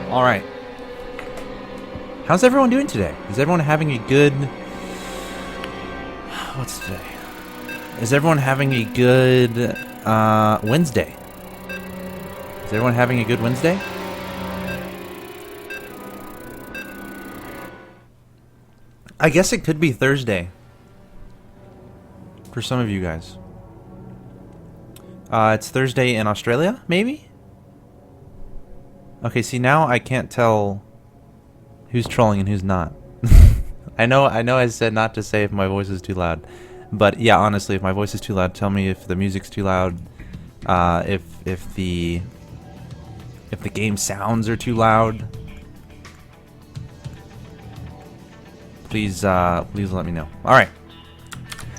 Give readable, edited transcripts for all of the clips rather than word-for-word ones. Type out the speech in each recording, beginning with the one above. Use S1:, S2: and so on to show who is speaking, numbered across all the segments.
S1: Alright. How's everyone doing today? Is everyone having a good... What's today? Is everyone having a good Wednesday? Is everyone having a good Wednesday? I guess it could be Thursday. For some of you guys. It's Thursday in Australia, maybe? Okay, see, now I can't tell who's trolling and who's not. I know I said not to say if my voice is too loud. But yeah, honestly, if my voice is too loud, tell me if the music's too loud. If the game sounds are too loud. Please let me know. Alright.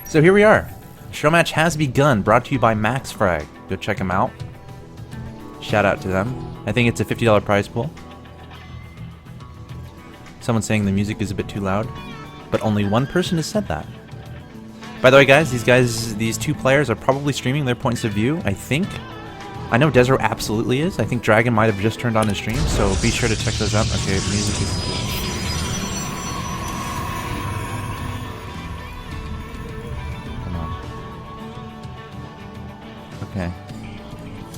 S1: So here we are. Show match has begun, brought to you by MaxFrag. Go check them out. Shout out to them. I think it's a $50 prize pool. Someone's saying the music is a bit too loud, but only one person has said that. By the way, guys, these two players are probably streaming their points of view, I think. I know Desrow absolutely is. I think Dragon might have just turned on his stream, so be sure to check those out. Okay, music is... Okay.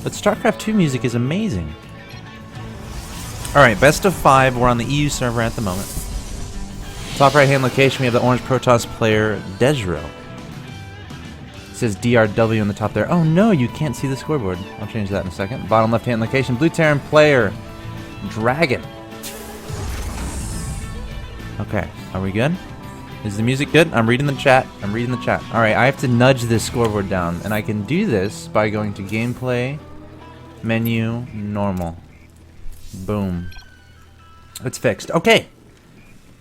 S1: But StarCraft 2 music is amazing. Alright, best of 5. We're on the EU server at the moment. Top right hand location, we have the orange Protoss player, Desrow. It says DRW on the top there. Oh no, you can't see the scoreboard. I'll change that in a second. Bottom left hand location, Blue Terran player, Dragon. Okay, are we good? Is the music good? I'm reading the chat. Alright, I have to nudge this scoreboard down, and I can do this by going to gameplay, menu, normal. Boom. It's fixed. Okay.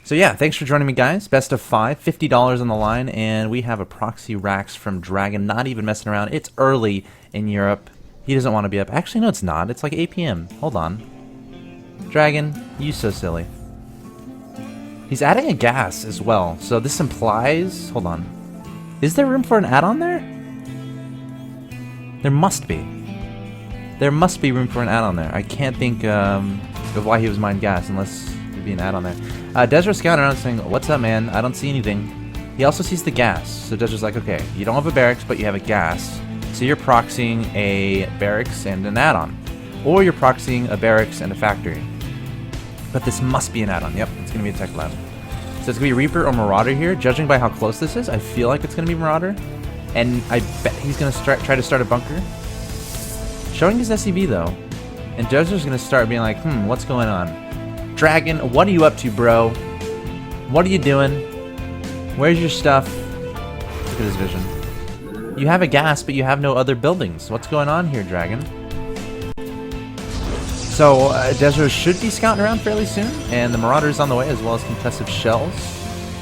S1: So yeah, thanks for joining me, guys. Best of 5, $50 on the line, and we have a proxy Rax from Dragon, not even messing around. It's early in Europe. He doesn't want to be up. Actually, no, it's not. It's like 8 p.m. Hold on. Dragon, you so silly. He's adding a gas as well, so this implies... Hold on. Is there room for an add-on there? There must be. There must be room for an add-on there. I can't think of why he was mining gas unless there'd be an add-on there. Desrow scouting around saying, what's up, man? I don't see anything. He also sees the gas. So Desrow's like, okay, you don't have a barracks, but you have a gas. So you're proxying a barracks and an add-on. Or you're proxying a barracks and a factory. But this must be an add-on. Yep, it's going to be a tech lab. So it's going to be Reaper or Marauder here. Judging by how close this is, I feel like it's going to be Marauder. And I bet he's going to try to start a bunker. Showing his SCV though. And Dozer's going to start being like, what's going on? Dragon, what are you up to, bro? What are you doing? Where's your stuff? Look at his vision. You have a gas, but you have no other buildings. What's going on here, Dragon? So, Desrow should be scouting around fairly soon, and the Marauder's on the way, as well as concussive shells.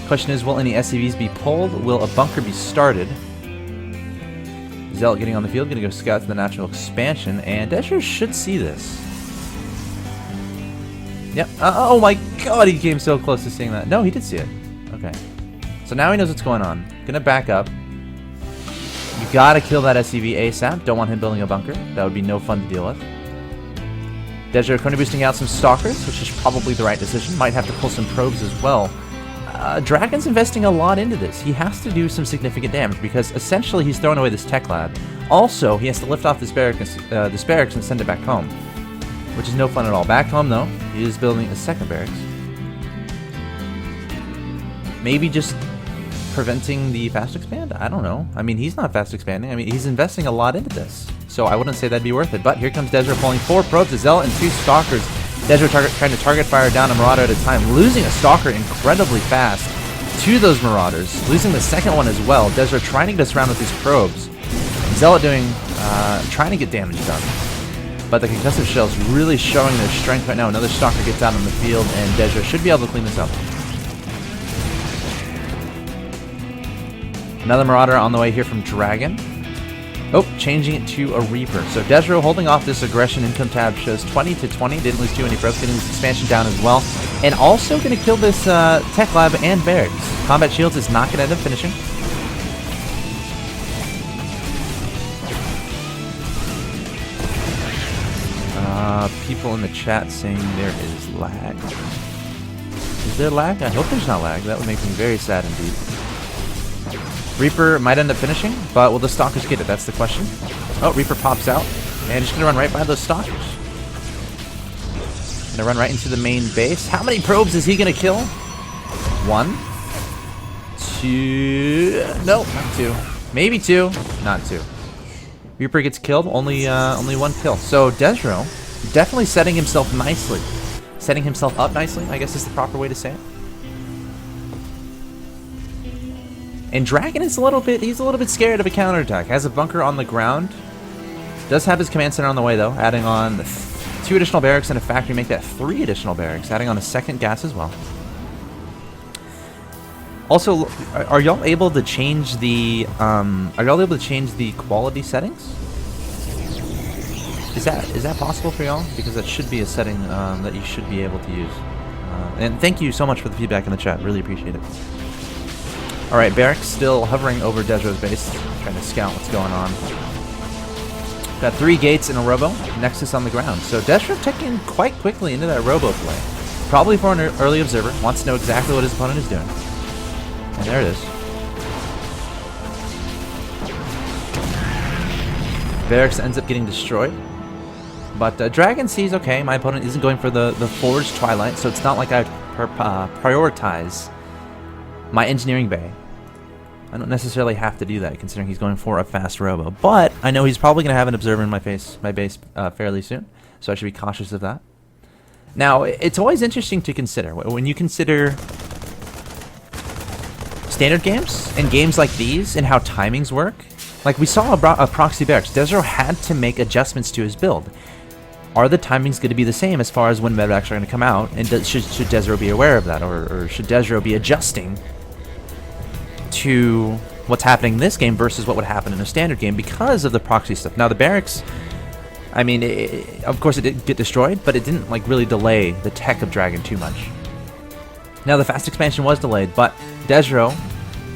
S1: Question is, will any SCVs be pulled? Will a bunker be started? Zealot getting on the field, gonna go scout to the natural expansion, and Desrow should see this. Yep. Oh my god, he came so close to seeing that. No, he did see it. Okay. So now he knows what's going on. Gonna back up. You gotta kill that SCV ASAP. Don't want him building a bunker. That would be no fun to deal with. Desrow currently boosting out some Stalkers, which is probably the right decision. Might have to pull some probes as well. Dragon's investing a lot into this. He has to do some significant damage because essentially he's throwing away this tech lab. Also, he has to lift off this barracks and send it back home, which is no fun at all. Back home, though, he is building a second barracks. Maybe just preventing the fast expand? I don't know. I mean, he's not fast expanding. I mean, he's investing a lot into this. So I wouldn't say that'd be worth it. But here comes Desrow pulling 4 probes, a Zealot, and 2 Stalkers. Desrow trying to target fire down a Marauder at a time, losing a Stalker incredibly fast to those Marauders, losing the second one as well. Desrow trying to get us around with these probes. Zealot trying to get damage done. But the concussive shells really showing their strength right now. Another Stalker gets out on the field, and Desrow should be able to clean this up. Another Marauder on the way here from Dragon. Oh, changing it to a Reaper. So Desrow holding off this aggression. Income tab shows 20 to 20. Didn't lose too many probes. Getting this expansion down as well. And also going to kill this tech lab and barracks. Combat shields is not going to end up finishing. people in the chat saying there is lag. Is there lag? I hope there's not lag. That would make me very sad indeed. Reaper might end up finishing, but will the Stalkers get it? That's the question. Oh, Reaper pops out. And just gonna run right by those Stalkers. Gonna run right into the main base. How many probes is he gonna kill? 1, 2... No, not 2. Maybe 2. Not 2. Reaper gets killed. Only 1 kill. So Desrow definitely setting himself nicely. Setting himself up nicely, I guess is the proper way to say it. And Dragon is he's a little bit scared of a counterattack. Has a bunker on the ground. Does have his command center on the way though, adding on 2 additional barracks and a factory, make that 3 additional barracks, adding on a second gas as well. Also, are y'all able to change the quality settings? Is that possible for y'all? Because that should be a setting that you should be able to use. And thank you so much for the feedback in the chat. Really appreciate it. All right, barracks still hovering over Desrow's base, trying to scout what's going on. Got 3 gates in a robo, Nexus on the ground. So Desrow taking quite quickly into that robo play. Probably for an early observer, wants to know exactly what his opponent is doing. And there it is. Barracks ends up getting destroyed. But Dragon sees, okay, my opponent isn't going for the Forged Twilight, so it's not like I prioritize my engineering bay. I don't necessarily have to do that, considering he's going for a fast robo. But I know he's probably going to have an observer in my base fairly soon, so I should be cautious of that. Now, it's always interesting to consider. When you consider standard games and games like these and how timings work, like we saw a proxy barracks, Desrow had to make adjustments to his build. Are the timings going to be the same as far as when medevacs are going to come out? And should Desrow be aware of that? Or should Desrow be adjusting to what's happening in this game versus what would happen in a standard game because of the proxy stuff? Now, the barracks, I mean, of course it did get destroyed, but it didn't like really delay the tech of Dragon too much. Now, the fast expansion was delayed, but Desrow,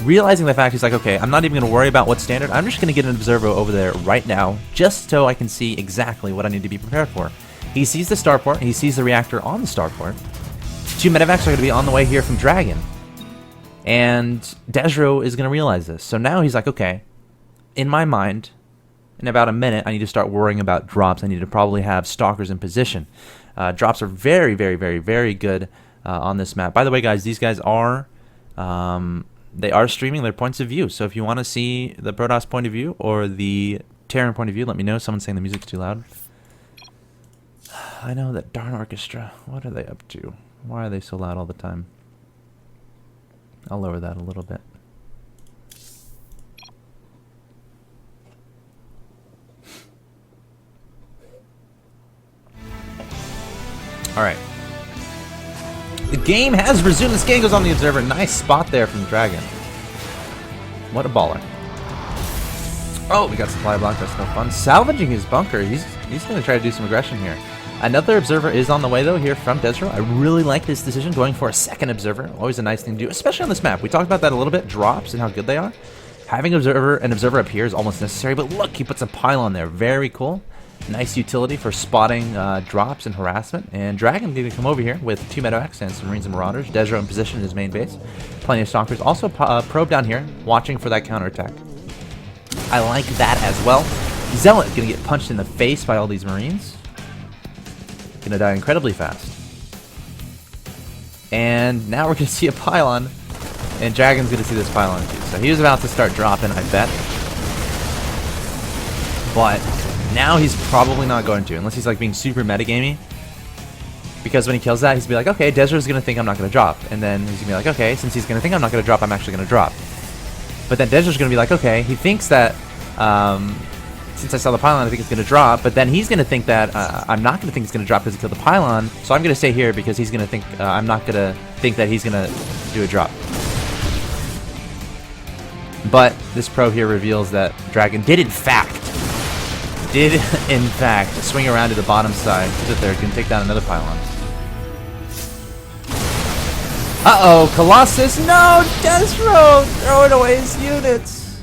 S1: realizing the fact, he's like, okay, I'm not even going to worry about what's standard. I'm just going to get an observer over there right now, just so I can see exactly what I need to be prepared for. He sees the starport. He sees the reactor on the starport. 2 medevacs are going to be on the way here from Dragon. And Desrow is going to realize this. So now he's like, okay, in my mind, in about a minute, I need to start worrying about drops. I need to probably have stalkers in position. Drops are very, very, very, very good on this map. By the way, guys, these guys are... they are streaming their points of view, so if you want to see the Protoss point of view or the Terran point of view, let me know. Someone's saying the music's too loud. I know, that darn orchestra. What are they up to? Why are they so loud all the time? I'll lower that a little bit. Alright. The game has resumed. This game goes on the observer. Nice spot there from Dragon. What a baller. Oh, we got supply block. That's no fun. Salvaging his bunker. He's going to try to do some aggression here. Another observer is on the way, though, here from Desrow. I really like this decision, going for a second observer. Always a nice thing to do, especially on this map. We talked about that a little bit. Drops and how good they are. Having an observer up here is almost necessary, but look, he puts a pylon there. Very cool. Nice utility for spotting drops and harassment. And Dragon going to come over here with 2 medevacs and some Marines and Marauders. Desrow in position in his main base. Plenty of Stalkers. Also probe down here, watching for that counterattack. I like that as well. Zealot going to get punched in the face by all these Marines. Going to die incredibly fast. And now we're going to see a pylon. And Dragon's going to see this pylon too. So he was about to start dropping, I bet. But now he's probably not going to, unless he's like being super metagamey. Because when he kills that, he's going to be like, okay, Desrow's going to think I'm not going to drop. And then he's going to be like, okay, since he's going to think I'm not going to drop, I'm actually going to drop. But then Desrow's going to be like, okay, he thinks that, since I saw the pylon, I think it's going to drop. But then he's going to think that I'm not going to think it's going to drop because he killed the pylon. So I'm going to stay here because he's going to think, I'm not going to think that he's going to do a drop. But this probe here reveals that Dragon did in fact swing around to the bottom side, sit there, can take down another pylon. Uh-oh, Colossus, no! Desrow throwing away his units!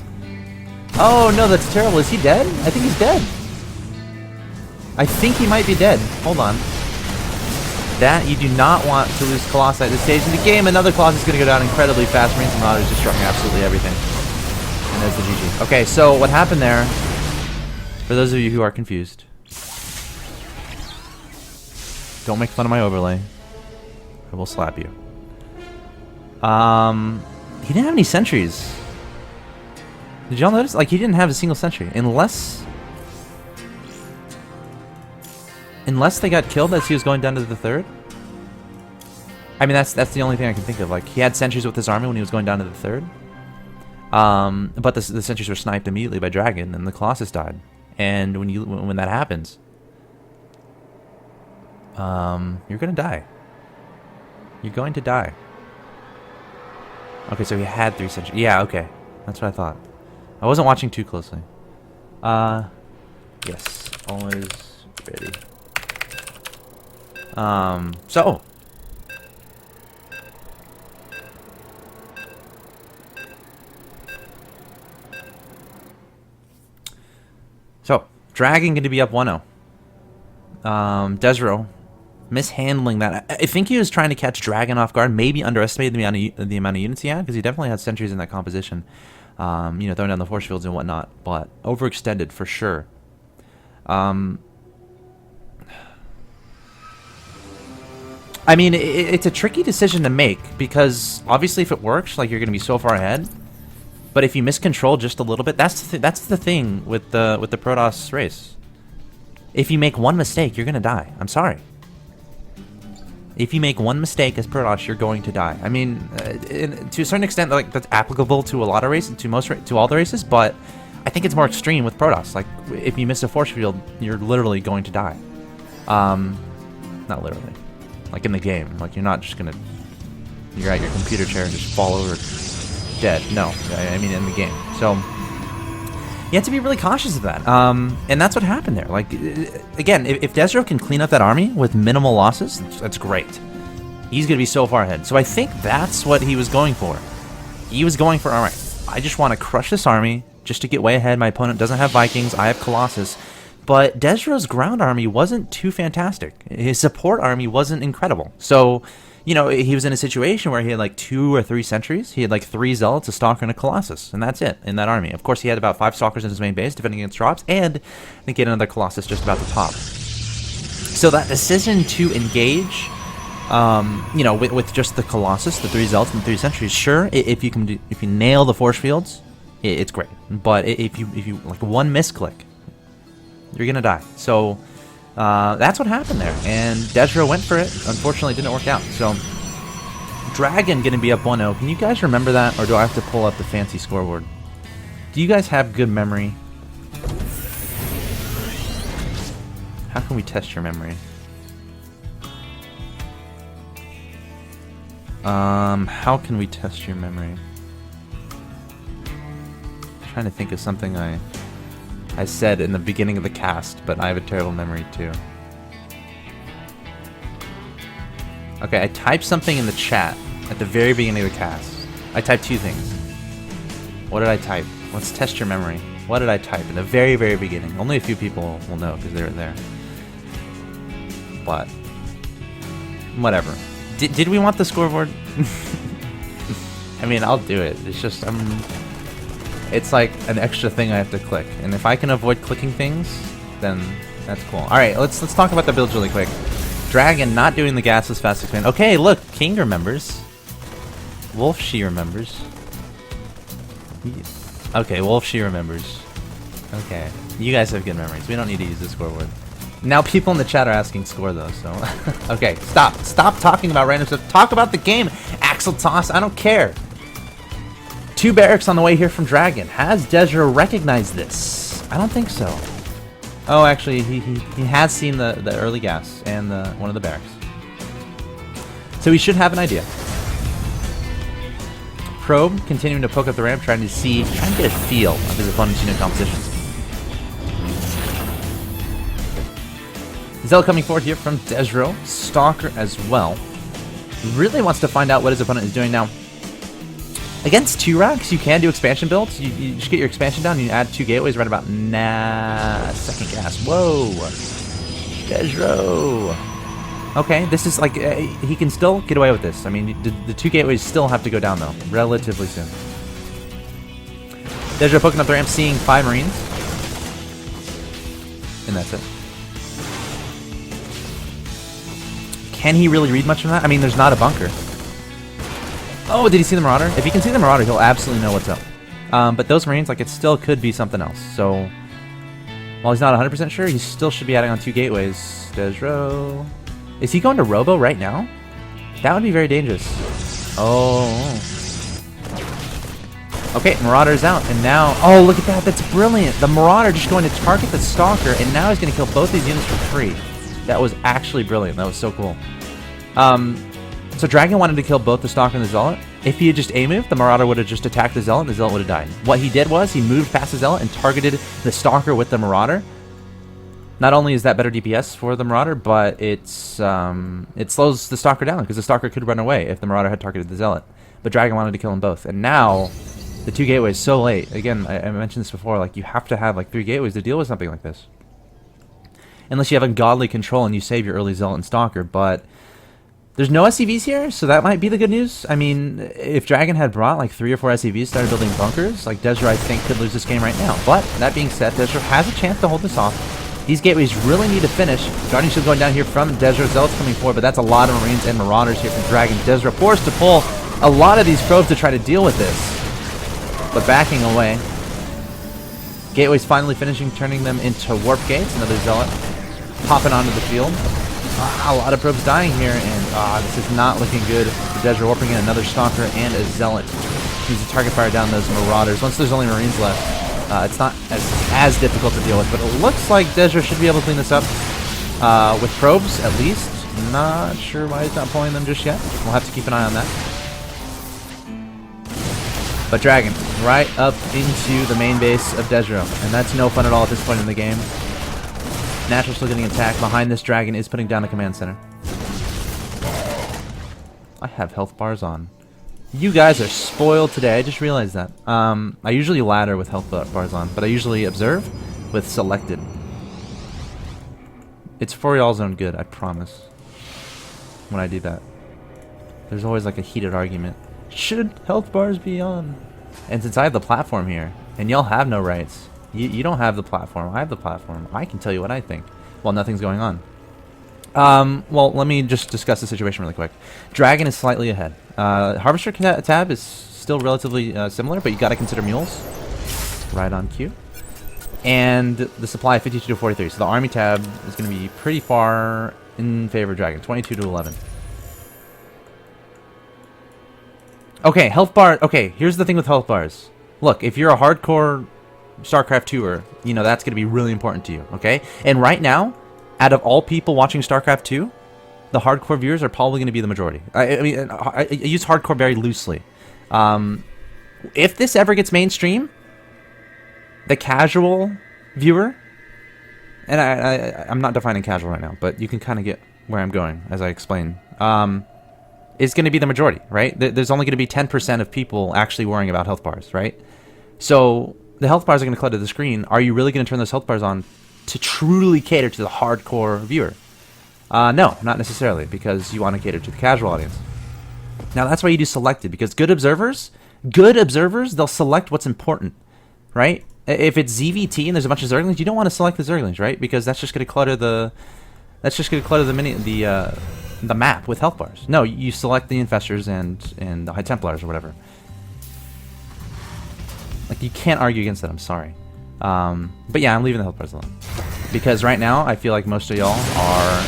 S1: Oh no, that's terrible. Is he dead? I think he's dead. I think he might be dead. Hold on. That, you do not want to lose Colossi at this stage in the game. Another Colossus is going to go down incredibly fast. Marines and Marauders destroying absolutely everything. And there's the GG. Okay, so what happened there, for those of you who are confused, don't make fun of my overlay. I will slap you. He didn't have any sentries. Did y'all notice? Like, he didn't have a single sentry. Unless they got killed as he was going down to the third. I mean, that's the only thing I can think of. Like, he had sentries with his army when he was going down to the third. But the sentries were sniped immediately by Dragon, and the Colossus died. And when that happens, you're gonna die. You're going to die. Okay, so he had 3 sentries. Yeah, okay. That's what I thought. I wasn't watching too closely. Yes. Always ready. So. Dragon going to be up 1-0. Desrow mishandling that. I think he was trying to catch Dragon off guard, maybe underestimated the amount of units he had, because he definitely had sentries in that composition. You know, throwing down the force fields and whatnot, but overextended for sure. I mean, it's a tricky decision to make, because obviously if it works, like, you're going to be so far ahead. But if you miscontrol just a little bit, that's the thing with the Protoss race. If you make one mistake, you're going to die. I'm sorry. If you make one mistake as Protoss, you're going to die. I mean, to a certain extent, like, that's applicable to a lot of races, to all the races, but I think it's more extreme with Protoss. Like, if you miss a force field, you're literally going to die. Not literally. Like, in the game. Like, you're not just gonna... You're at your computer chair and just fall over dead. No. I mean, in the game. So, you have to be really cautious of that. And that's what happened there. Like, again, if Desrow can clean up that army with minimal losses, that's great. He's gonna be so far ahead. So I think that's what he was going for. He was going for, alright, I just want to crush this army just to get way ahead. My opponent doesn't have Vikings. I have Colossus. But Desrow's ground army wasn't too fantastic. His support army wasn't incredible. So, you know, he was in a situation where he had like 2 or 3 sentries. He had like 3 Zealots, a Stalker, and a Colossus. And that's it in that army. Of course, he had about 5 Stalkers in his main base defending against drops. And I think he had another Colossus just about the top. So that decision to engage, you know, with just the Colossus, the 3 Zealots, and the 3 sentries, sure, if you nail the force fields, it's great. But if you like one misclick, you're gonna die. So that's what happened there, and Desrow went for it. Unfortunately, it didn't work out. So Dragon gonna be up 1-0. Can you guys remember that, or do I have to pull up the fancy scoreboard? Do you guys have good memory? How can we test your memory? How can we test your memory? I'm trying to think of something I said in the beginning of the cast, but I have a terrible memory too. Okay, I typed something in the chat at the very beginning of the cast. I typed 2 things. What did I type? Let's test your memory. What did I type in the very, very beginning? Only a few people will know because they were there. But whatever. Did we want the scoreboard? I mean, I'll do it. It's just it's like an extra thing I have to click, and if I can avoid clicking things, then that's cool. All right, let's talk about the builds really quick. Dragon not doing the gasless fast expand. Okay, look, King remembers. Wolf she remembers. Okay, Wolf she remembers. Okay, you guys have good memories. We don't need to use the scoreboard. Now people in the chat are asking score though, so okay, stop talking about random stuff. Talk about the game. Axeltoss, I don't care. 2 barracks on the way here from Dragon. Has Desrow recognized this? I don't think so. Oh, actually, he has seen the early gas and one of the barracks. So he should have an idea. Probe continuing to poke up the ramp, trying to get a feel of his opponent's unit composition. Zell coming forward here from Desrow. Stalker as well. Really wants to find out what his opponent is doing now. Against 2 racks, you can do expansion builds. You just get your expansion down and you add 2 gateways right about second gas. Whoa! Desrow. Okay, this is like, he can still get away with this. I mean, the 2 gateways still have to go down, though, relatively soon. Desrow poking up the ramp, seeing 5 Marines. And that's it. Can he really read much from that? I mean, there's not a bunker. Oh, did he see the Marauder? If he can see the Marauder, he'll absolutely know what's up. But those Marines, like, it still could be something else. So, while he's not 100% sure, he still should be adding on 2 gateways. Desrow. Is he going to Robo right now? That would be very dangerous. Oh. Okay, Marauder's out, and now... Oh, look at that. That's brilliant. The Marauder just going to target the Stalker, and now he's going to kill both these units for free. That was actually brilliant. That was so cool. So Dragon wanted to kill both the Stalker and the Zealot. If he had just A-moved, the Marauder would have just attacked the Zealot, and the Zealot would have died. What he did was, he moved past the Zealot and targeted the Stalker with the Marauder. Not only is that better DPS for the Marauder, but it slows the Stalker down, because the Stalker could run away if the Marauder had targeted the Zealot. But Dragon wanted to kill them both. And now, the 2 gateways so late. Again, I mentioned this before, like, you have to have, like, 3 gateways to deal with something like this. Unless you have ungodly control and you save your early Zealot and Stalker, but... There's no SCVs here, so that might be the good news. I mean, if Dragon had brought like 3 or 4 SCVs, started building bunkers, like Desrow, I think, could lose this game right now. But, that being said, Desrow has a chance to hold this off. These gateways really need to finish. Guardian Shield going down here from Desrow. Zealots coming forward, but that's a lot of Marines and Marauders here from Dragon. Desrow forced to pull a lot of these probes to try to deal with this. But backing away. Gateways finally finishing, turning them into warp gates. Another Zealot popping onto the field. A lot of probes dying here, and this is not looking good for Desrow, warping in another Stalker and a Zealot. Needs to target fire down those Marauders. Once there's only Marines left, it's not as difficult to deal with, but it looks like Desrow should be able to clean this up with probes, at least. Not sure why he's not pulling them just yet. We'll have to keep an eye on that. But Dragon, right up into the main base of Desrow, and that's no fun at all at this point in the game. Natural still getting attacked. Behind this, Dragon is putting down the command center. I have health bars on. You guys are spoiled today. I just realized that. I usually ladder with health bars on, but I usually observe with selected. It's for y'all's own good, I promise. When I do that. There's always like a heated argument. Should health bars be on? And since I have the platform here, and y'all have no rights, you don't have the platform. I have the platform. I can tell you what I think while nothing's going on. Well, let me just discuss the situation really quick. Dragon is slightly ahead. Harvester tab is still relatively similar, but you got to consider mules. Right on cue. And the supply 52 to 43. So the army tab is going to be pretty far in favor of Dragon. 22 to 11. Okay, health bar. Okay, here's the thing with health bars. Look, if you're a hardcore StarCraft 2er, you know, that's going to be really important to you, okay? And right now, out of all people watching StarCraft 2, the hardcore viewers are probably going to be the majority. I mean, I use hardcore very loosely. If this ever gets mainstream, the casual viewer, and I'm not defining casual right now, but you can kind of get where I'm going as I explain, is going to be the majority, right? There's only going to be 10% of people actually worrying about health bars, right? So the health bars are going to clutter the screen. Are you really going to turn those health bars on to truly cater to the hardcore viewer? No, not necessarily, because you want to cater to the casual audience. Now, that's why you do selected, because good observers, they'll select what's important, right? If it's ZVT and there's a bunch of Zerglings, you don't want to select the Zerglings, right? Because that's just going to clutter the the map with health bars. No, you select the Infestors and the High Templars or whatever. Like, you can't argue against that, I'm sorry. But yeah, I'm leaving the health bars alone. Because right now, I feel like most of y'all are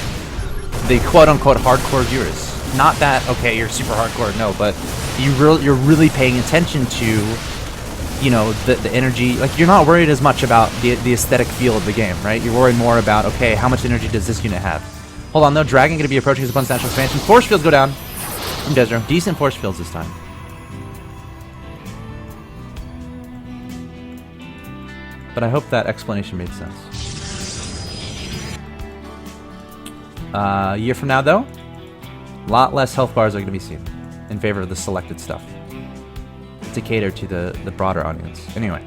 S1: the quote-unquote hardcore viewers. Not that, okay, you're super hardcore, no, but you're really paying attention to, you know, the energy. Like, you're not worried as much about the aesthetic feel of the game, right? You're worried more about, okay, how much energy does this unit have? Hold on, though, Dragon going to be approaching his opponent's natural expansion. Force fields go down from Desrow. Decent force fields this time. But I hope that explanation made sense. A year from now, though, a lot less health bars are going to be seen in favor of the selected stuff to cater to the broader audience. Anyway.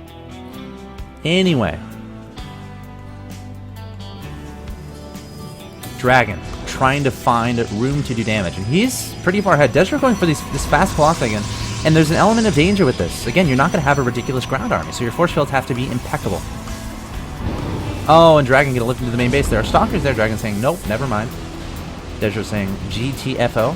S1: Dragon trying to find room to do damage, and he's pretty far ahead. Desrow going for this fast Colossi again, and there's an element of danger with this. Again, you're not going to have a ridiculous ground army, so your force fields have to be impeccable. Oh, and Dragon gonna lift into the main base. There are Stalkers there. Dragon saying, nope, never mind. Desrow saying, GTFO.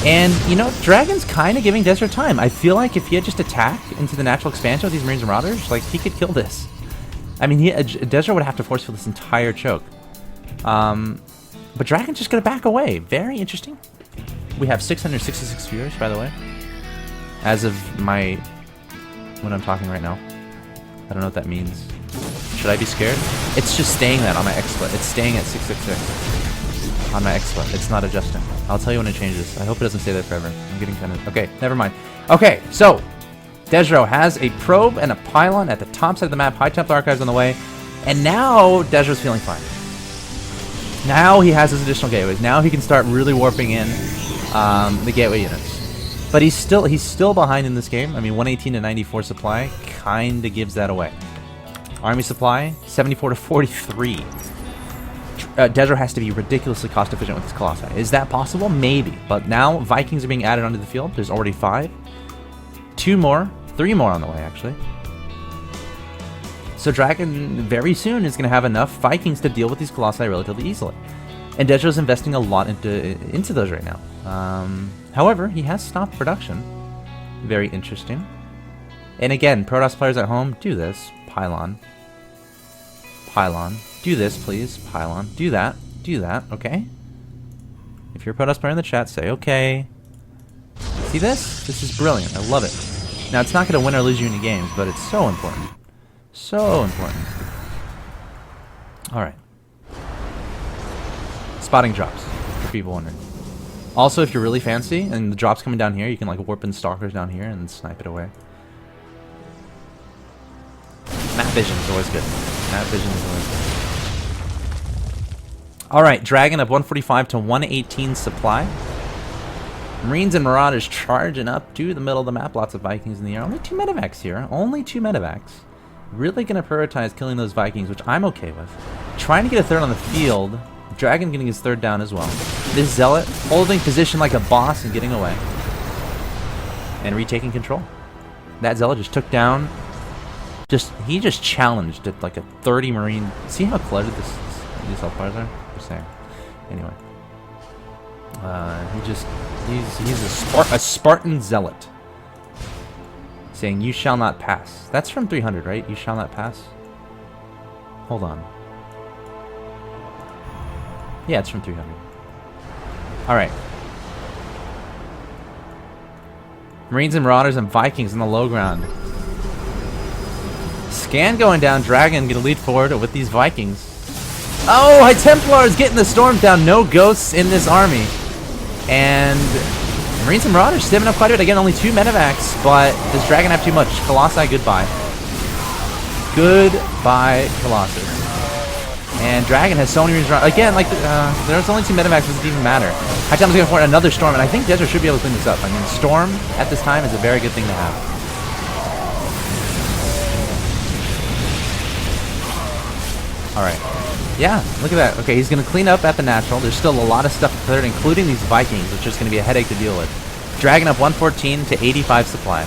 S1: And, you know, Dragon's kind of giving Desrow time. I feel like if he had just attacked into the natural expansion with these Marines and Marauders, like, he could kill this. I mean, Desrow would have to force field this entire choke. But Dragon's just gonna back away. Very interesting. We have 666 viewers, by the way. As of when I'm talking right now. I don't know what that means. Should I be scared? It's just staying that on my XSplit. It's staying at 666 on my XSplit. It's not adjusting. I'll tell you when it changes. I hope it doesn't stay there forever. I'm getting kind of... Okay, never mind. Okay, so Desrow has a probe and a pylon at the top side of the map. High Templar Archives on the way. And now Desrow's feeling fine. Now he has his additional gateways. Now he can start really warping in the gateway units. But he's still behind in this game. I mean, 118 to 94 supply kind of gives that away. Army supply, 74 to 43. Desrow has to be ridiculously cost efficient with his Colossi. Is that possible? Maybe. But now Vikings are being added onto the field. There's already 5. 2 more. 3 more on the way, actually. So Dragon very soon is going to have enough Vikings to deal with these Colossi relatively easily. And Desrow's investing a lot into those right now. However, he has stopped production. Very interesting. And again, Protoss players at home, do this. Pylon. Pylon. Do this, please. Pylon. Do that. Do that, okay? If you're a Protoss player in the chat, say, okay. See this? This is brilliant. I love it. Now, it's not going to win or lose you any games, but it's so important. So important. Alright. Spotting drops, for people wondering. Also, if you're really fancy and the drop's coming down here, you can like warp in Stalkers down here and snipe it away. Map vision is always good. Map vision is always good. Alright, Dragon up 145 to 118 supply. Marines and Marauders charging up to the middle of the map. Lots of Vikings in the air. Only 2 medevacs here. Only 2 medevacs. Really going to prioritize killing those Vikings, which I'm okay with. Trying to get a third on the field. Dragon getting his third down as well. This Zealot holding position like a boss and getting away. And retaking control. That Zealot just took down... He just challenged at like a 30 Marine... See how cluttered these health bars are? Just saying. Anyway. He's a Spartan Zealot. Saying, you shall not pass. That's from 300, right? You shall not pass? Hold on. Yeah, it's from 300. Alright. Marines and Marauders and Vikings in the low ground. Scan going down. Dragon gonna lead forward with these Vikings. Oh, High Templars getting the storms down. No ghosts in this army. And Marines and Marauders stepping up quite a bit. Again, only 2 medevacs, but does Dragon have too much? Colossi, goodbye. Goodbye, Colossus. And Dragon has so many reasons. Again, like, there's only 2 medevacs, doesn't even matter. High Templar's going for another Storm, and I think Desrow should be able to clean this up. I mean, Storm at this time is a very good thing to have. Alright. Yeah, look at that. Okay, he's going to clean up at the natural. There's still a lot of stuff third, including these Vikings, which is going to be a headache to deal with. Dragon up 114 to 85 supply.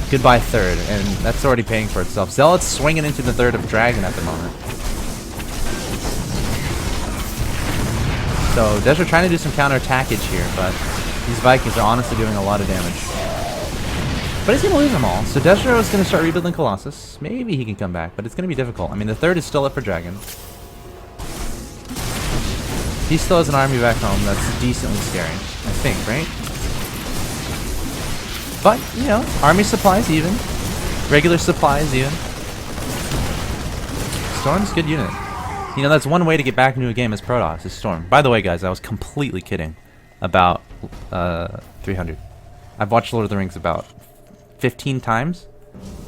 S1: Goodbye third, and that's already paying for itself. Zealot's swinging into the third of Dragon at the moment. So Desrow trying to do some counterattackage here, but these Vikings are honestly doing a lot of damage. But he's going to lose them all, so Desrow is going to start rebuilding Colossus. Maybe he can come back, but it's going to be difficult. I mean, the third is still up for Dragon. He still has an army back home that's decently scary, I think, right? But, you know, army supplies even. Regular supplies even. Storm's a good unit. You know, that's one way to get back into a game as Protoss, is Storm. By the way, guys, I was completely kidding about 300. I've watched Lord of the Rings about 15 times.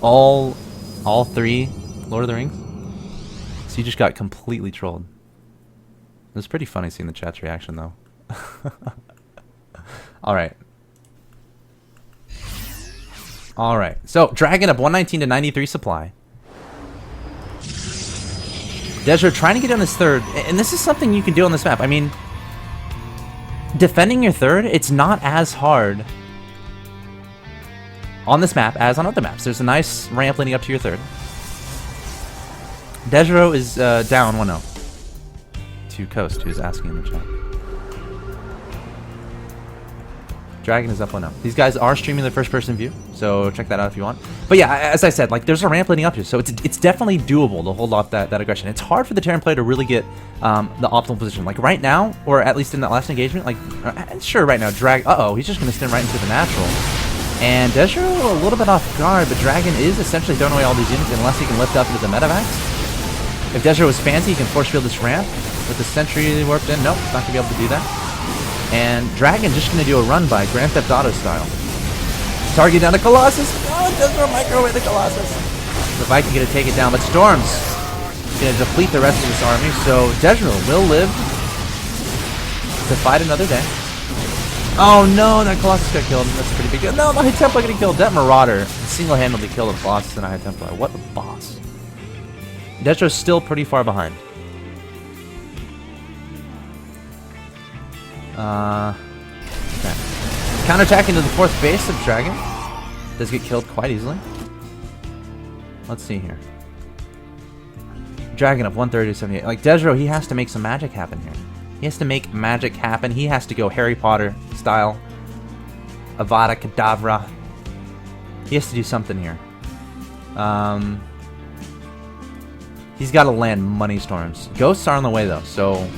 S1: All 3 Lord of the Rings. So you just got completely trolled. It was pretty funny seeing the chat's reaction, though. Alright. Alright, so Dragon up 119 to 93 supply. Desrow trying to get on his third, and this is something you can do on this map. I mean, defending your third, it's not as hard on this map as on other maps. There's a nice ramp leading up to your third. Desrow is down 1-0 to Coast, who's asking in the chat. Dragon is up 1-0. These guys are streaming the first-person view, so check that out if you want. But yeah, as I said, like there's a ramp leading up here, so it's definitely doable to hold off that aggression. It's hard for the Terran player to really get the optimal position. Like right now, or at least in that last engagement, like sure right now, he's just gonna stim right into the natural. And Desrow a little bit off guard, but Dragon is essentially throwing away all these units unless he can lift up into the medevacs. If Desrow was fancy, he can force field this ramp with the sentry warped in. Nope, not gonna be able to do that. And Dragon just going to do a run by Grand Theft Auto style. Target down to Colossus. Oh, Desrow microwave the Colossus. The Viking going to take it down, but Storm's going to deplete the rest of this army. So Desrow will live to fight another day. Oh no, that Colossus got killed. That's a pretty big deal. No, the High Templar getting killed. That Marauder single-handedly killed a Colossus and a High Templar. What a boss. Destrow's still pretty far behind. Okay. Counterattack into the fourth base of Dragon. Does get killed quite easily. Let's see here. Dragon up 130 to 78. Like Desrow, he has to make some magic happen here. He has to make magic happen. He has to go Harry Potter style. Avada Kedavra. He has to do something here. He's got to land money storms. Ghosts are on the way though, so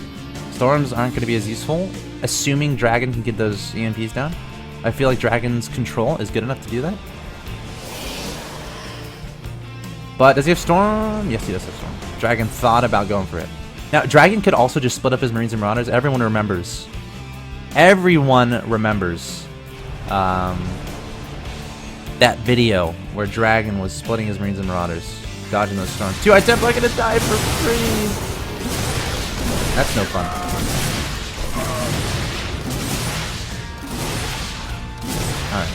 S1: storms aren't going to be as useful. Assuming Dragon can get those EMPs down. I feel like Dragon's control is good enough to do that. But does he have Storm? Yes, he does have Storm. Dragon thought about going for it. Now, Dragon could also just split up his Marines and Marauders. Everyone remembers. Everyone remembers that video where Dragon was splitting his Marines and Marauders, dodging those storms. 2 High Templar gonna die for free. That's no fun. Alright.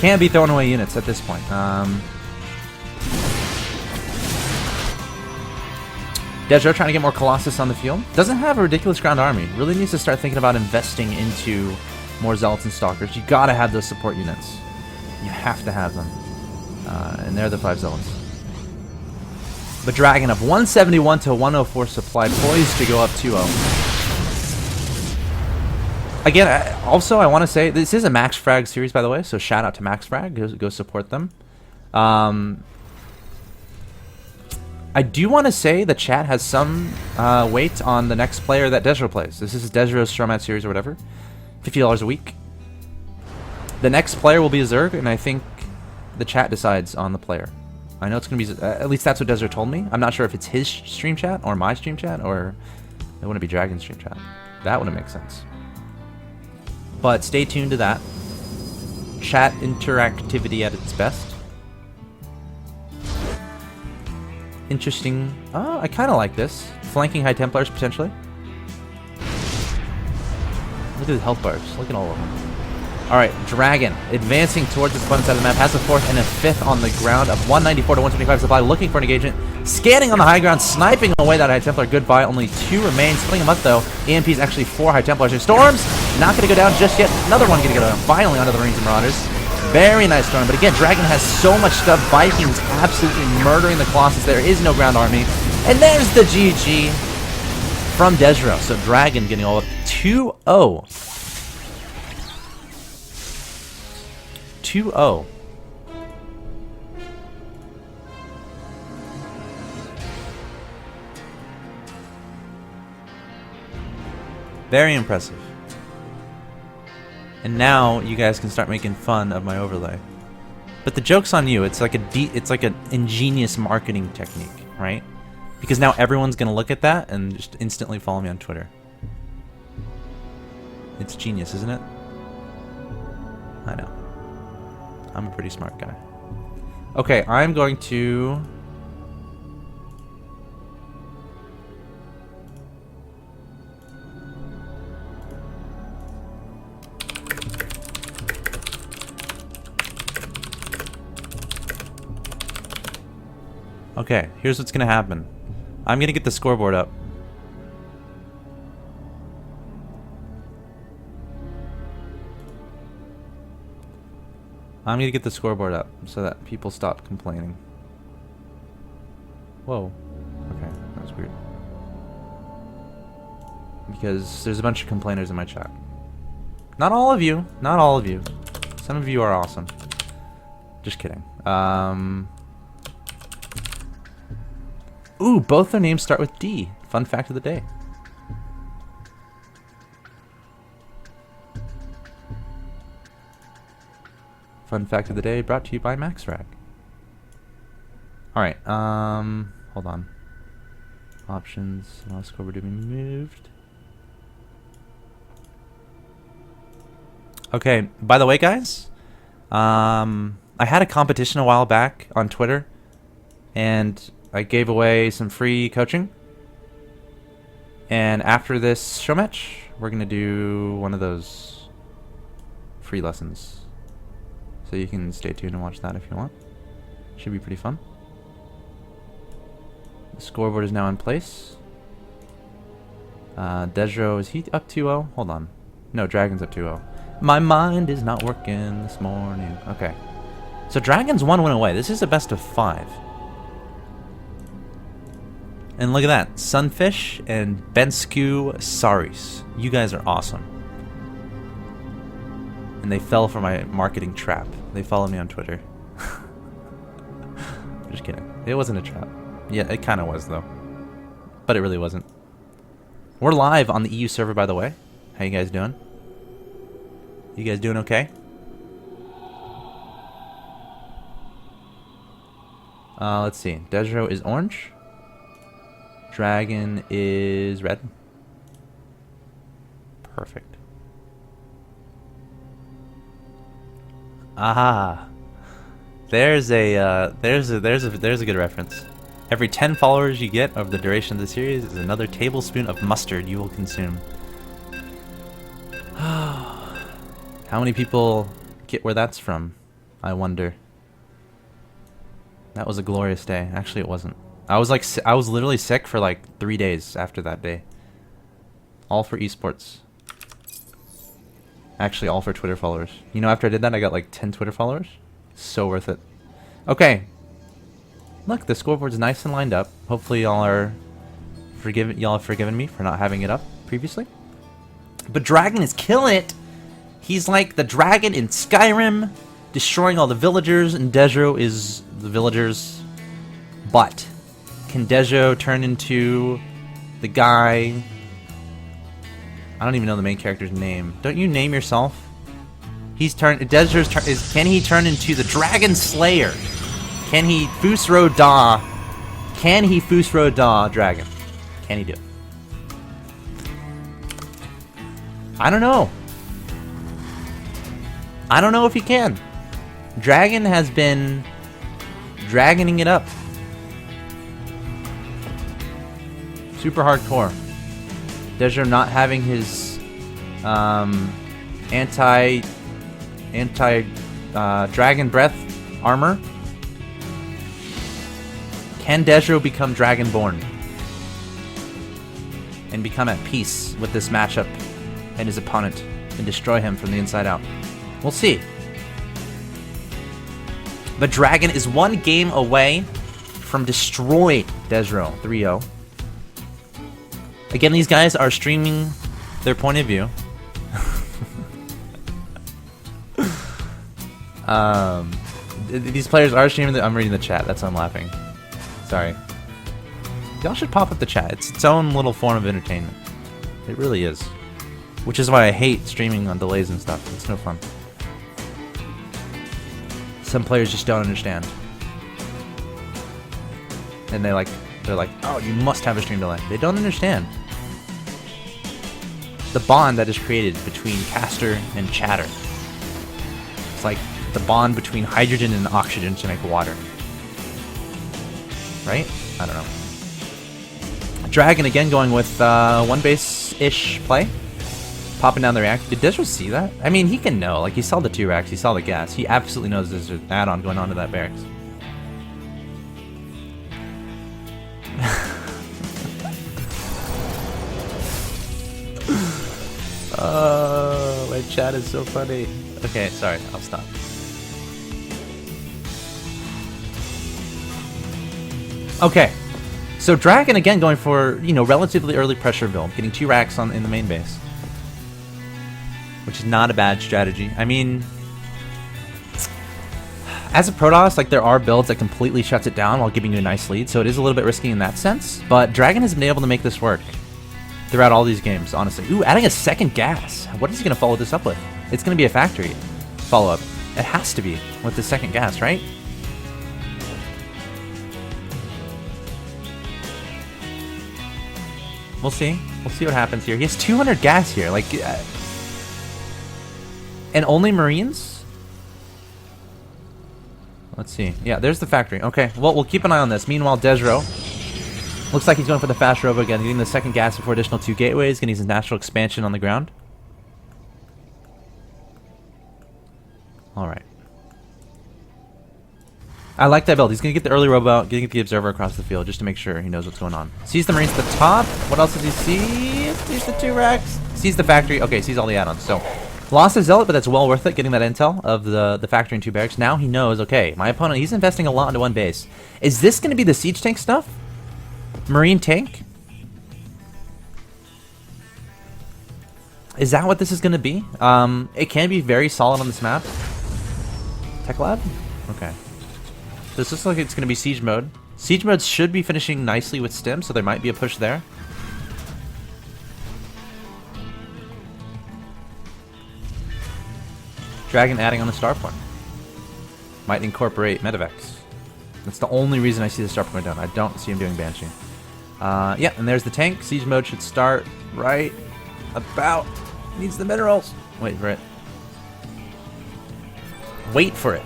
S1: Can't be throwing away units at this point. Desrow trying to get more Colossus on the field. Doesn't have a ridiculous ground army. Really needs to start thinking about investing into more Zealots and Stalkers. You gotta have those support units. You have to have them. And they're the 5 Zealots. But Dragon up 171 to 104 supply, poised to go up 2-0. Again, also I want to say, this is a Max Frag series, by the way, so shout out to Max Frag. Go support them. I do want to say the chat has some weight on the next player that Desrow plays. This is Desrow's Strawmat series or whatever. $50 a week. The next player will be a Zerg, and I think the chat decides on the player. I know it's going to be... at least that's what Desrow told me. I'm not sure if it's his stream chat or my stream chat, or it wouldn't be Dragon's stream chat. That wouldn't make sense. But stay tuned to that. Chat interactivity at its best. Interesting. Oh, I kind of like this. Flanking High Templars, potentially. Look at the health bars. Look at all of them. Alright, Dragon advancing towards the front side of the map. Has a 4th and a 5th on the ground of 194 to 125 supply. Looking for an engagement. Scanning on the high ground. Sniping away that High Templar. Goodbye. Only 2 remain. Splitting them up though. EMP's actually 4 High Templars. Here. Storms. Not going to go down just yet. Another one going to go down. Finally onto the Marines and Marauders. Very nice storm. But again, Dragon has so much stuff. Vikings absolutely murdering the Colossus. There is no ground army. And there's the GG from Desrow. So Dragon getting all up 2-0. 2-0. Very impressive. And now you guys can start making fun of my overlay. But the joke's on you. It's like an ingenious marketing technique, right? Because now everyone's gonna look at that and just instantly follow me on Twitter. It's genius, isn't it? I know. I'm a pretty smart guy. Okay, I'm going to... Okay, here's what's gonna happen. I'm gonna get the scoreboard up. I'm gonna get the scoreboard up so that people stop complaining. Whoa. Okay, that was weird. Because there's a bunch of complainers in my chat. Not all of you. Not all of you. Some of you are awesome. Just kidding. Ooh, both their names start with D. Fun fact of the day. Fun fact of the day brought to you by MaxRag. Alright, hold on. Options, allow scoreboard to be moved. Okay, by the way, guys, I had a competition a while back on Twitter, and I gave away some free coaching. And after this show match, we're gonna do one of those free lessons. So you can stay tuned and watch that if you want. Should be pretty fun. The scoreboard is now in place. Desrow, is he up 2-0? Hold on. No, Dragon's up 2-0. My mind is not working this morning. Okay. So Dragon's 1 win away. This is a best of 5. And look at that. Sunfish and Bensku Saris. You guys are awesome. And they fell for my marketing trap. They follow me on Twitter. Just kidding. It wasn't a trap. Yeah, it kind of was, though. But it really wasn't. We're live on the EU server, by the way. How you guys doing? You guys doing okay? Let's see. Desrow is orange. Dragon is red. Perfect. Ah, there's a good reference. Every 10 followers you get over the duration of the series is another tablespoon of mustard you will consume. How many people get where that's from? I wonder. That was a glorious day. Actually, it wasn't. I was literally sick for like 3 days after that day. All for esports. Actually, all for Twitter followers. You know, after I did that, I got like 10 Twitter followers. So worth it. Okay. Look, the scoreboard's nice and lined up. Hopefully y'all have forgiven me for not having it up previously. But Dragon is killing it! He's like the dragon in Skyrim, destroying all the villagers, and Desrow is the villagers' butt. Can Desrow turn into the guy... I don't even know the main character's name. Don't you name yourself? Desrow's turn is, can he turn into the Dragon Slayer? Can he Fusro Da? Can he Fusro Da Dragon? Can he do it? I don't know. I don't know if he can. Dragon has been dragoning it up. Super hardcore. Desrow not having his anti dragon breath armor. Can Desrow become Dragonborn and become at peace with this matchup and his opponent and destroy him from the inside out? We'll see. But Dragon is one game away from destroying Desrow 3-0. Again, these guys are streaming their point of view. These players are streaming. I'm reading the chat. That's why I'm laughing. Sorry. Y'all should pop up the chat. It's its own little form of entertainment. It really is. Which is why I hate streaming on delays and stuff. It's no fun. Some players just don't understand. And they're like, oh, you must have a stream delay. They don't understand the bond that is created between caster and chatter. It's like the bond between hydrogen and oxygen to make water. Right? I don't know. Dragon again going with one base-ish play. Popping down the react. Did Desrow see that? I mean, he can know. Like, he saw the 2 racks. He saw the gas. He absolutely knows there's an add-on going on to that barracks. Oh, my chat is so funny. Okay, sorry, I'll stop. Okay, so Dragon again going for, you know, relatively early pressure build, getting 2 racks in the main base, which is not a bad strategy. I mean, as a Protoss, like, there are builds that completely shuts it down while giving you a nice lead, so it is a little bit risky in that sense, but Dragon has been able to make this work throughout all these games, honestly. Ooh, adding a second gas. What is he going to follow this up with? It's going to be a factory follow-up. It has to be with the second gas, right? We'll see. We'll see what happens here. He has 200 gas here. Like, and only Marines? Let's see. Yeah, there's the factory. Okay, well, we'll keep an eye on this. Meanwhile, Desrow looks like he's going for the fast robo again, getting the second gas before additional 2 gateways, getting his natural expansion on the ground. Alright. I like that build. He's going to get the early robo out, getting the observer across the field just to make sure he knows what's going on. Sees the Marines at the top. What else does he see? Sees the 2 racks. Sees the factory. Okay, sees all the add-ons. So, lost his Zealot, but that's well worth it, getting that intel of the factory and 2 barracks. Now he knows, okay, my opponent, he's investing a lot into one base. Is this going to be the siege tank stuff? Marine tank? Is that what this is going to be? It can be very solid on this map. Tech lab? Okay. This looks like it's going to be siege mode. Siege mode should be finishing nicely with stim, so there might be a push there. Dragon adding on the starport. Might incorporate Medivacs. That's the only reason I see the starport going down. I don't see him doing Banshee. Yeah, and there's the tank. Siege mode should start right about... Needs the minerals. Wait for it. Wait for it.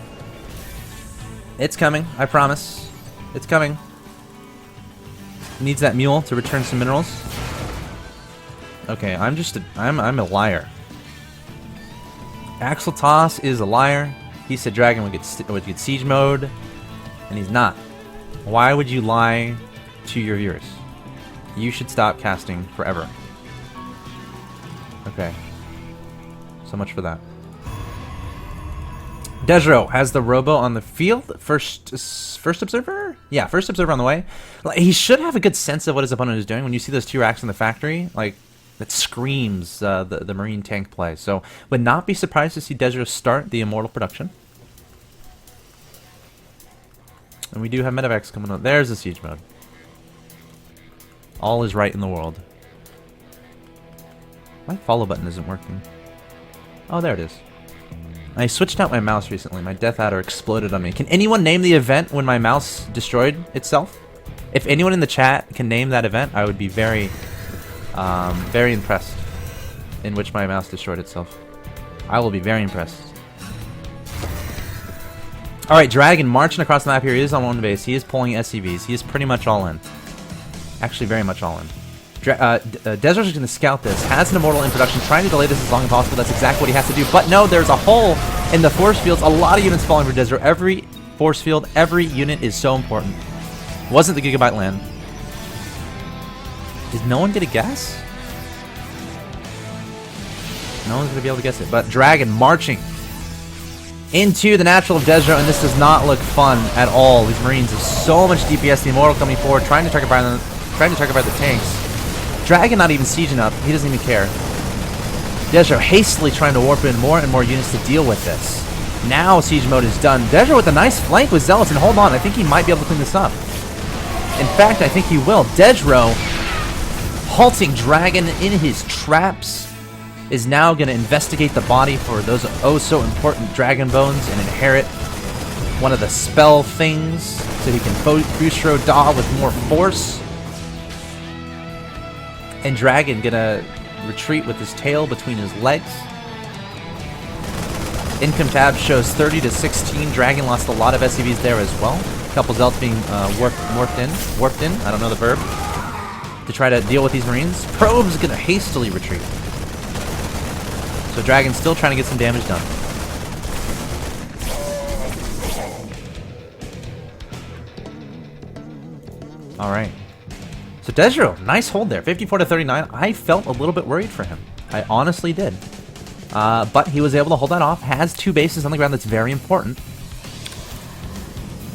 S1: It's coming, I promise. It's coming. Needs that mule to return some minerals. Okay, I'm a liar. Axeltoss is a liar. He said Dragon would get siege mode, and he's not. Why would you lie to your viewers? You should stop casting forever. Okay. So much for that. Desrow has the robo on the field. First observer? Yeah, first observer on the way. Like, he should have a good sense of what his opponent is doing. When you see those 2 racks in the factory, like, that screams the Marine tank play. So, would not be surprised to see Desrow start the Immortal production. And we do have Medivacs coming up. There's the siege mode. All is right in the world. My follow button isn't working. Oh, there it is. I switched out my mouse recently. My Death Adder exploded on me. Can anyone name the event when my mouse destroyed itself? If anyone in the chat can name that event, I would be very, very impressed in which my mouse destroyed itself. I will be very impressed. Alright, Dragon marching across the map here. He is on one base. He is pulling SCVs. He is pretty much all in. Actually, very much all in. Desrow's going to scout this. Has an Immortal in production, trying to delay this as long as possible. That's exactly what he has to do. But no, there's a hole in the force fields. A lot of units falling for Desrow. Every force field, every unit is so important. Wasn't the Gigabyte land. Did no one get a guess? No one's going to be able to guess it. But Dragon marching into the natural of Desrow, and this does not look fun at all. These Marines have so much DPS. The Immortal coming forward, trying to target by the tanks. Dragon not even sieging up. He doesn't even care. Desrow hastily trying to warp in more and more units to deal with this. Now siege mode is done. Desrow with a nice flank with Zealots, and hold on, I think he might be able to clean this up. In fact, I think he will. Desrow, halting Dragon in his traps, is now going to investigate the body for those oh so important Dragon Bones and inherit one of the spell things so he can Bustro Daw with more force. And Dragon gonna retreat with his tail between his legs. Income tab shows 30 to 16. Dragon lost a lot of SCVs there as well. A couple Zealots being warped in. I don't know the verb. To try to deal with these Marines. Probe's gonna hastily retreat. So Dragon's still trying to get some damage done. All right. So Desrow, nice hold there, 54 to 39. I felt a little bit worried for him. I honestly did. But he was able to hold that off. Has 2 bases on the ground. That's very important.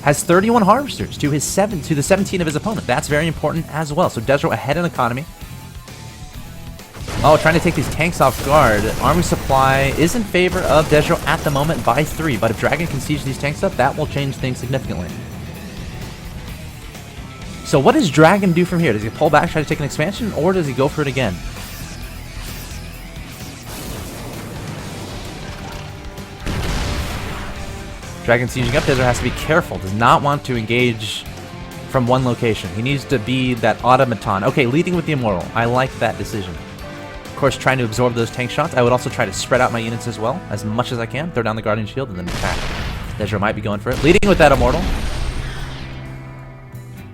S1: Has 31 harvesters to the 17 of his opponent. That's very important as well. So Desrow ahead in economy. Oh, trying to take these tanks off guard. Army supply is in favor of Desrow at the moment by 3. But if Dragon can siege these tanks up, that will change things significantly. So what does Dragon do from here? Does he pull back, try to take an expansion, or does he go for it again? Dragon sieging up. Desrow has to be careful. Does not want to engage from one location. He needs to be that automaton. Okay, leading with the Immortal. I like that decision. Of course, trying to absorb those tank shots. I would also try to spread out my units as well, as much as I can. Throw down the Guardian Shield and then attack. Desrow might be going for it. Leading with that Immortal.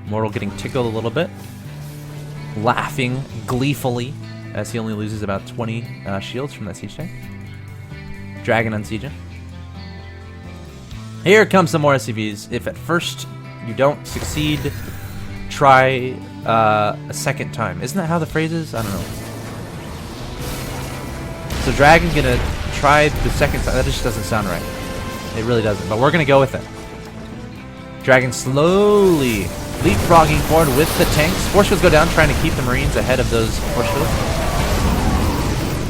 S1: Immortal getting tickled a little bit. Laughing gleefully as he only loses about 20 shields from that siege tank. Dragon unsieging. Here comes some more SCVs. If at first you don't succeed, try a second time. Isn't that how the phrase is? I don't know. So Dragon's gonna try the second time. That just doesn't sound right. It really doesn't. But we're gonna go with it. Dragon slowly leapfrogging forward with the tanks. Force fields go down, trying to keep the Marines ahead of those force fields.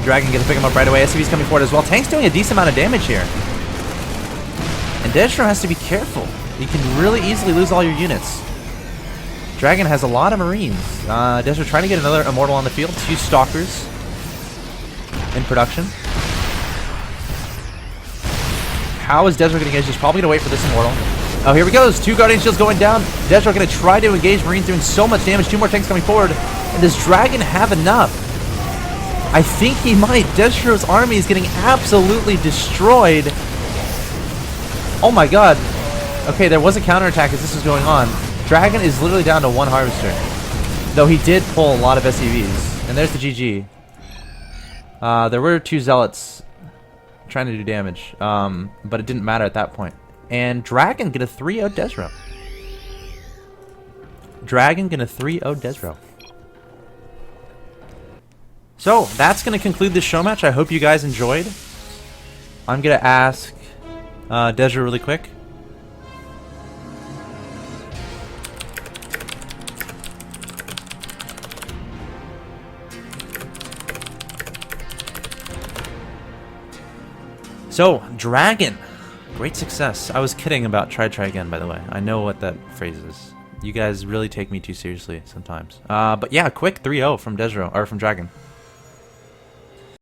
S1: Dragon gonna pick them up right away. SCV's coming forward as well. Tank's doing a decent amount of damage here. And Desrow has to be careful. You can really easily lose all your units. Dragon has a lot of Marines. Desrow trying to get another Immortal on the field. 2 Stalkers in production. How is Desrow going to engage? He's probably going to wait for this Immortal. Oh, here we go. 2 Guardian Shields going down. Desrow going to try to engage. Marines doing so much damage. 2 more tanks coming forward. And does Dragon have enough? I think he might. Desrow's army is getting absolutely destroyed. Oh my god. Okay, there was a counterattack as this was going on. Dragon is literally down to 1 Harvester. Though he did pull a lot of SCVs. And there's the GG. There were 2 Zealots trying to do damage. But it didn't matter at that point. And Dragon get a 3-0 Desrow. Dragon gonna 3-0 Desrow. So, that's gonna conclude this show match. I hope you guys enjoyed. I'm gonna ask Desrow really quick. So, Dragon. Great success. I was kidding about try again, by the way. I know what that phrase is. You guys really take me too seriously sometimes. But yeah, quick 3-0 from Desrow, or from Dragon.